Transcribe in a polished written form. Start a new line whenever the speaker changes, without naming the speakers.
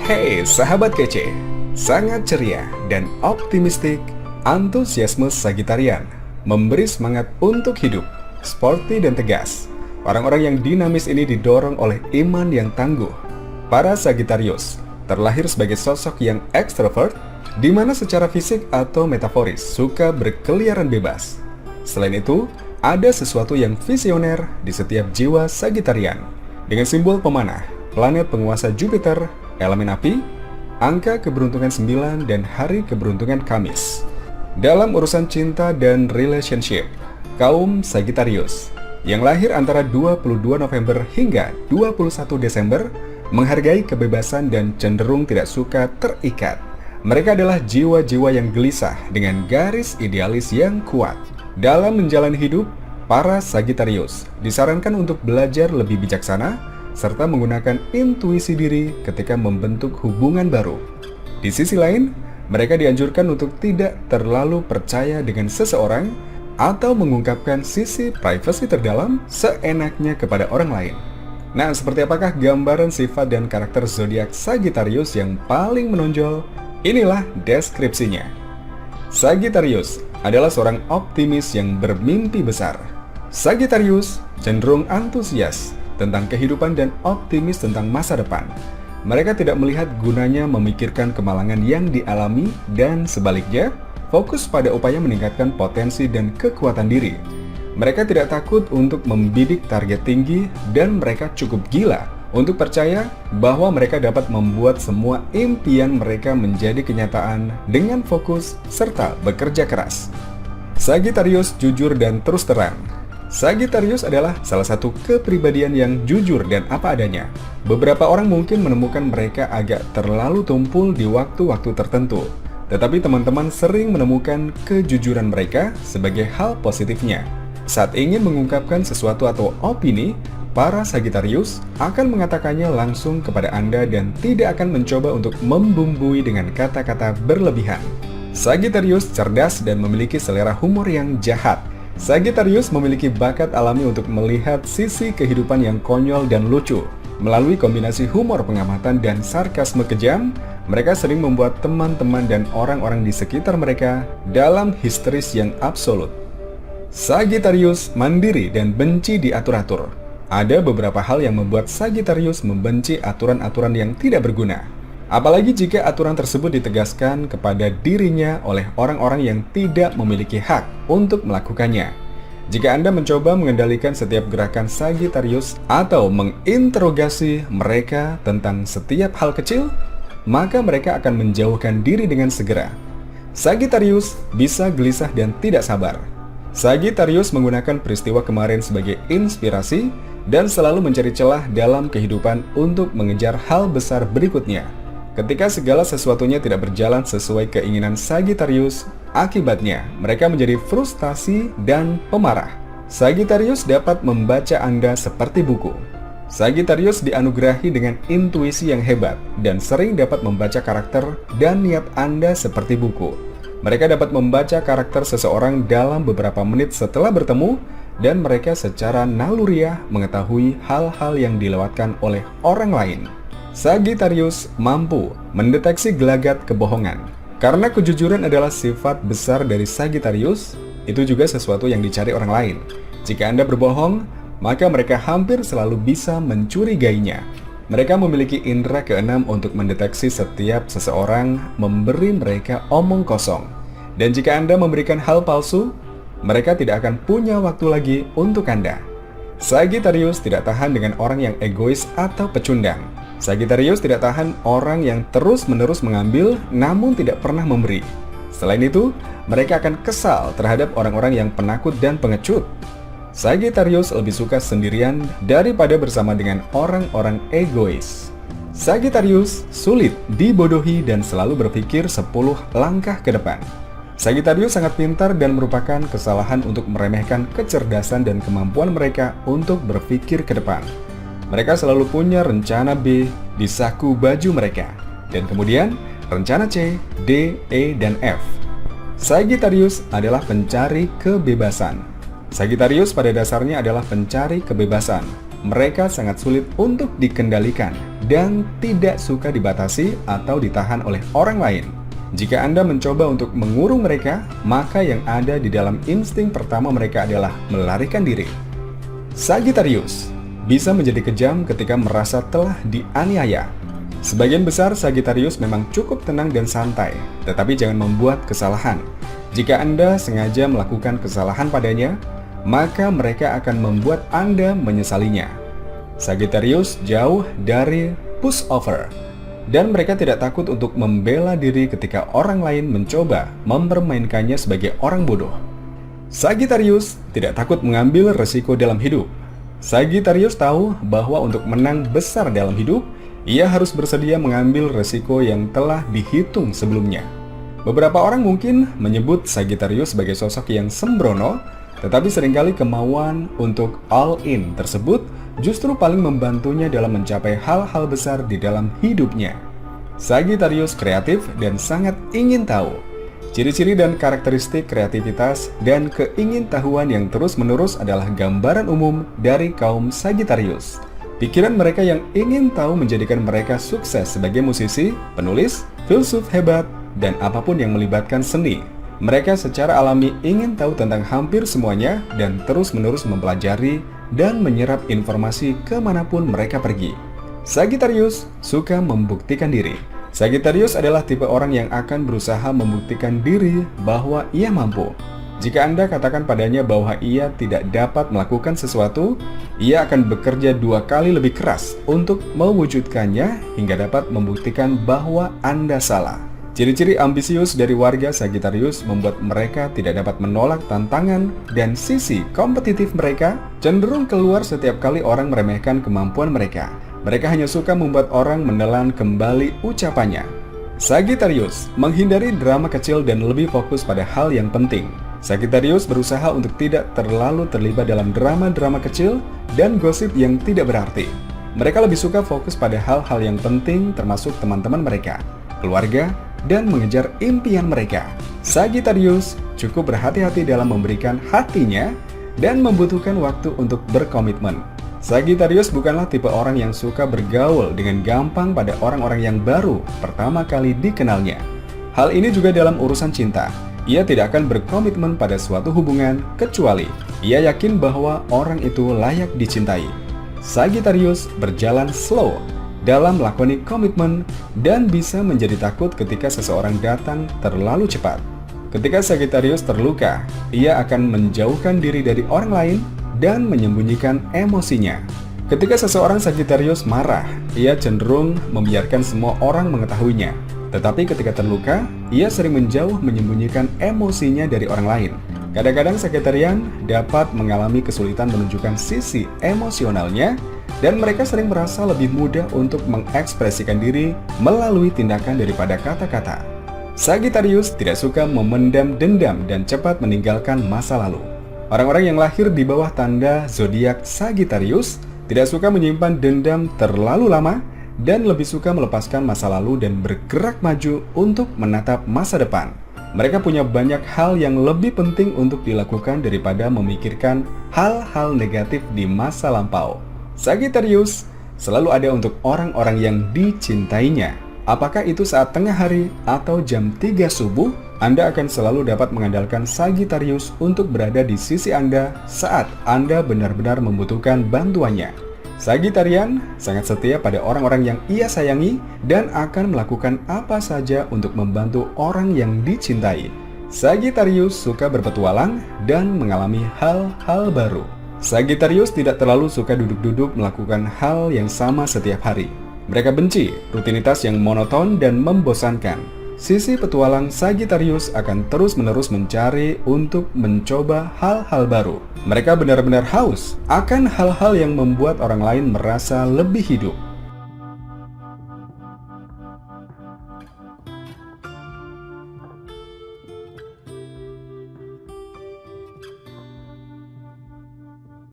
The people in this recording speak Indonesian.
Hey sahabat kece, sangat ceria dan optimistik, antusiasme Sagitarian memberi semangat untuk hidup, sporty dan tegas. Orang-orang yang dinamis ini didorong oleh iman yang tangguh. Para Sagittarius terlahir sebagai sosok yang ekstrovert, di mana secara fisik atau metaforis suka berkeliaran bebas. Selain itu, ada sesuatu yang visioner di setiap jiwa Sagitarian. Dengan simbol pemanah, planet penguasa Jupiter, elemen api, angka keberuntungan 9 dan hari keberuntungan Kamis. Dalam urusan cinta dan relationship, kaum Sagittarius yang lahir antara 22 November hingga 21 Desember menghargai kebebasan dan cenderung tidak suka terikat. Mereka adalah jiwa-jiwa yang gelisah dengan garis idealis yang kuat. Dalam menjalani hidup, para Sagittarius disarankan untuk belajar lebih bijaksana serta menggunakan intuisi diri ketika membentuk hubungan baru. Di sisi lain, mereka dianjurkan untuk tidak terlalu percaya dengan seseorang atau mengungkapkan sisi privasi terdalam seenaknya kepada orang lain. Nah, seperti apakah gambaran sifat dan karakter zodiak Sagittarius yang paling menonjol? Inilah deskripsinya. Sagittarius adalah seorang optimis yang bermimpi besar. Sagittarius cenderung antusias tentang kehidupan dan optimis tentang masa depan. Mereka tidak melihat gunanya memikirkan kemalangan yang dialami dan sebaliknya, fokus pada upaya meningkatkan potensi dan kekuatan diri. Mereka tidak takut untuk membidik target tinggi dan mereka cukup gila untuk percaya bahwa mereka dapat membuat semua impian mereka menjadi kenyataan dengan fokus serta bekerja keras. Sagittarius jujur dan terus terang. Sagittarius adalah salah satu kepribadian yang jujur dan apa adanya. Beberapa orang mungkin menemukan mereka agak terlalu tumpul di waktu-waktu tertentu, tetapi teman-teman sering menemukan kejujuran mereka sebagai hal positifnya. Saat ingin mengungkapkan sesuatu atau opini, para Sagittarius akan mengatakannya langsung kepada Anda dan tidak akan mencoba untuk membumbui dengan kata-kata berlebihan. Sagittarius cerdas dan memiliki selera humor yang jahat. Sagittarius memiliki bakat alami untuk melihat sisi kehidupan yang konyol dan lucu. Melalui kombinasi humor pengamatan dan sarkasme kejam, mereka sering membuat teman-teman dan orang-orang di sekitar mereka dalam histeris yang absolut. Sagittarius mandiri dan benci diatur-atur. Ada beberapa hal yang membuat Sagittarius membenci aturan-aturan yang tidak berguna. Apalagi jika aturan tersebut ditegaskan kepada dirinya oleh orang-orang yang tidak memiliki hak untuk melakukannya. Jika Anda mencoba mengendalikan setiap gerakan Sagittarius atau menginterogasi mereka tentang setiap hal kecil, maka mereka akan menjauhkan diri dengan segera. Sagittarius bisa gelisah dan tidak sabar. Sagittarius menggunakan peristiwa kemarin sebagai inspirasi dan selalu mencari celah dalam kehidupan untuk mengejar hal besar berikutnya. Ketika segala sesuatunya tidak berjalan sesuai keinginan Sagittarius, akibatnya mereka menjadi frustasi dan pemarah. Sagittarius dapat membaca Anda seperti buku. Sagittarius dianugerahi dengan intuisi yang hebat dan sering dapat membaca karakter dan niat Anda seperti buku. Mereka dapat membaca karakter seseorang dalam beberapa menit setelah bertemu dan mereka secara naluriah mengetahui hal-hal yang dilewatkan oleh orang lain. Sagittarius mampu mendeteksi gelagat kebohongan. Karena kejujuran adalah sifat besar dari Sagittarius, itu juga sesuatu yang dicari orang lain. Jika Anda berbohong, maka mereka hampir selalu bisa mencurigainya. Mereka memiliki indera keenam untuk mendeteksi setiap seseorang memberi mereka omong kosong. Dan jika Anda memberikan hal palsu, mereka tidak akan punya waktu lagi untuk Anda. Sagittarius tidak tahan dengan orang yang egois atau pecundang. Sagittarius tidak tahan orang yang terus-menerus mengambil namun tidak pernah memberi. Selain itu, mereka akan kesal terhadap orang-orang yang penakut dan pengecut. Sagittarius lebih suka sendirian daripada bersama dengan orang-orang egois. Sagittarius sulit dibodohi dan selalu berpikir 10 langkah ke depan. Sagittarius sangat pintar dan merupakan kesalahan untuk meremehkan kecerdasan dan kemampuan mereka untuk berpikir ke depan. Mereka selalu punya rencana B di saku baju mereka, dan kemudian rencana C, D, E, dan F. Sagittarius adalah pencari kebebasan. Sagittarius pada dasarnya adalah pencari kebebasan. Mereka sangat sulit untuk dikendalikan dan tidak suka dibatasi atau ditahan oleh orang lain. Jika Anda mencoba untuk mengurung mereka, maka yang ada di dalam insting pertama mereka adalah melarikan diri. Sagittarius bisa menjadi kejam ketika merasa telah dianiaya. Sebagian besar Sagittarius memang cukup tenang dan santai, tetapi jangan membuat kesalahan. Jika Anda sengaja melakukan kesalahan padanya, maka mereka akan membuat Anda menyesalinya. Sagittarius jauh dari pushover, dan mereka tidak takut untuk membela diri ketika orang lain mencoba mempermainkannya sebagai orang bodoh. Sagittarius tidak takut mengambil resiko dalam hidup. Sagittarius tahu bahwa untuk menang besar dalam hidup, ia harus bersedia mengambil resiko yang telah dihitung sebelumnya. Beberapa orang mungkin menyebut Sagittarius sebagai sosok yang sembrono, tetapi seringkali kemauan untuk all in tersebut justru paling membantunya dalam mencapai hal-hal besar di dalam hidupnya. Sagittarius kreatif dan sangat ingin tahu. Ciri-ciri dan karakteristik kreativitas dan keingintahuan yang terus-menerus adalah gambaran umum dari kaum Sagittarius. Pikiran mereka yang ingin tahu menjadikan mereka sukses sebagai musisi, penulis, filsuf hebat, dan apapun yang melibatkan seni. Mereka secara alami ingin tahu tentang hampir semuanya dan terus-menerus mempelajari dan menyerap informasi kemanapun mereka pergi. Sagittarius suka membuktikan diri. Sagittarius adalah tipe orang yang akan berusaha membuktikan diri bahwa ia mampu. Jika Anda katakan padanya bahwa ia tidak dapat melakukan sesuatu, ia akan bekerja 2 kali lebih keras untuk mewujudkannya hingga dapat membuktikan bahwa Anda salah. Ciri-ciri ambisius dari warga Sagittarius membuat mereka tidak dapat menolak tantangan dan sisi kompetitif mereka cenderung keluar setiap kali orang meremehkan kemampuan mereka. Mereka hanya suka membuat orang menelan kembali ucapannya. Sagittarius menghindari drama kecil dan lebih fokus pada hal yang penting. Sagittarius berusaha untuk tidak terlalu terlibat dalam drama-drama kecil dan gosip yang tidak berarti. Mereka lebih suka fokus pada hal-hal yang penting termasuk teman-teman mereka, keluarga, dan mengejar impian mereka. Sagittarius cukup berhati-hati dalam memberikan hatinya dan membutuhkan waktu untuk berkomitmen. Sagittarius bukanlah tipe orang yang suka bergaul dengan gampang pada orang-orang yang baru pertama kali dikenalnya. Hal ini juga dalam urusan cinta. Ia tidak akan berkomitmen pada suatu hubungan kecuali ia yakin bahwa orang itu layak dicintai. Sagittarius berjalan slow dalam melakoni komitmen dan bisa menjadi takut ketika seseorang datang terlalu cepat. Ketika Sagittarius terluka, ia akan menjauhkan diri dari orang lain dan menyembunyikan emosinya. Ketika seseorang Sagittarius marah, ia cenderung membiarkan semua orang mengetahuinya. Tetapi ketika terluka, ia sering menjauh menyembunyikan emosinya dari orang lain. Kadang-kadang Sagittarian dapat mengalami kesulitan menunjukkan sisi emosionalnya, dan mereka sering merasa lebih mudah untuk mengekspresikan diri melalui tindakan daripada kata-kata. Sagittarius tidak suka memendam dendam dan cepat meninggalkan masa lalu. Orang-orang yang lahir di bawah tanda zodiak Sagittarius tidak suka menyimpan dendam terlalu lama dan lebih suka melepaskan masa lalu dan bergerak maju untuk menatap masa depan. Mereka punya banyak hal yang lebih penting untuk dilakukan daripada memikirkan hal-hal negatif di masa lampau. Sagittarius selalu ada untuk orang-orang yang dicintainya. Apakah itu saat tengah hari atau jam 3 subuh, Anda akan selalu dapat mengandalkan Sagittarius untuk berada di sisi Anda saat Anda benar-benar membutuhkan bantuannya. Sagittarian sangat setia pada orang-orang yang ia sayangi dan akan melakukan apa saja untuk membantu orang yang dicintai. Sagittarius suka berpetualang dan mengalami hal-hal baru. Sagittarius tidak terlalu suka duduk-duduk melakukan hal yang sama setiap hari. Mereka benci rutinitas yang monoton dan membosankan. Sisi petualang Sagittarius akan terus-menerus mencari untuk mencoba hal-hal baru. Mereka benar-benar haus akan hal-hal yang membuat orang lain merasa lebih hidup.